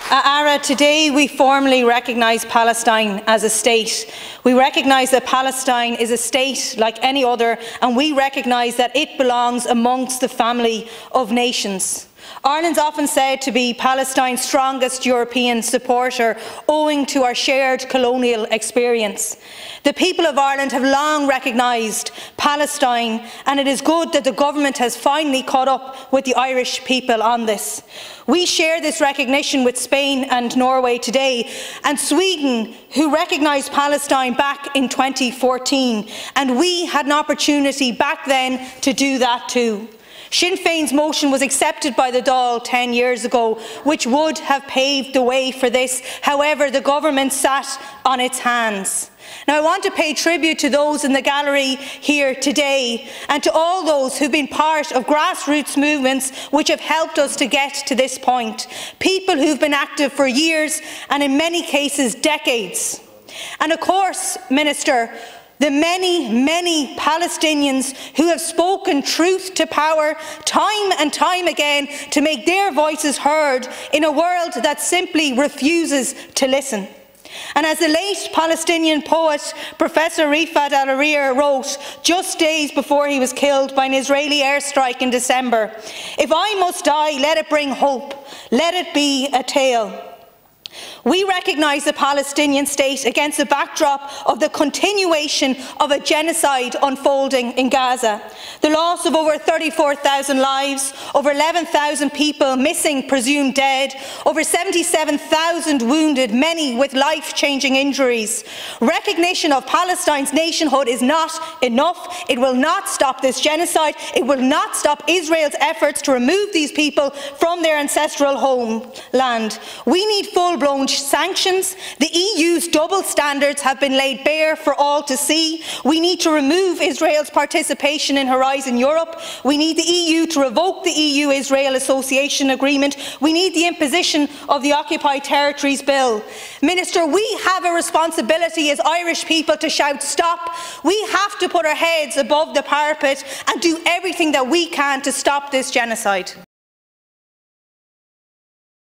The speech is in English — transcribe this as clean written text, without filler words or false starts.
Ara, today we formally recognise Palestine as a state. We recognise that Palestine is a state like any other, and we recognise that it belongs amongst the family of nations. Ireland's often said to be Palestine's strongest European supporter, owing to our shared colonial experience. The people of Ireland have long recognised Palestine, and it is good that the government has finally caught up with the Irish people on this. We share this recognition with Spain and Norway today, and Sweden, who recognised Palestine back in 2014, and we had an opportunity back then to do that too. Sinn Féin's motion was accepted by the Dáil 10 years ago, which would have paved the way for this. However, the government sat on its hands. Now, I want to pay tribute to those in the gallery here today and to all those who've been part of grassroots movements which have helped us to get to this point. People who've been active for years and in many cases decades. And of course, Minister, the many Palestinians who have spoken truth to power time and time again to make their voices heard in a world that simply refuses to listen. And as the late Palestinian poet Professor Rifat al-Hariri wrote just days before he was killed by an Israeli airstrike in December, "If I must die, let it bring hope, let it be a tale." We recognise the Palestinian state against the backdrop of the continuation of a genocide unfolding in Gaza. The loss of over 34,000 lives, over 11,000 people missing, presumed dead, over 77,000 wounded, many with life-changing injuries. Recognition of Palestine's nationhood is not enough. It will not stop this genocide. It will not stop Israel's efforts to remove these people from their ancestral homeland. We need full-blown sanctions. The EU's double standards have been laid bare for all to see. We need to remove Israel's participation in Horizon Europe. We need the EU to revoke the EU-Israel Association Agreement. We need the imposition of the Occupied Territories Bill. Minister, we have a responsibility as Irish people to shout stop. We have to put our heads above the parapet and do everything that we can to stop this genocide.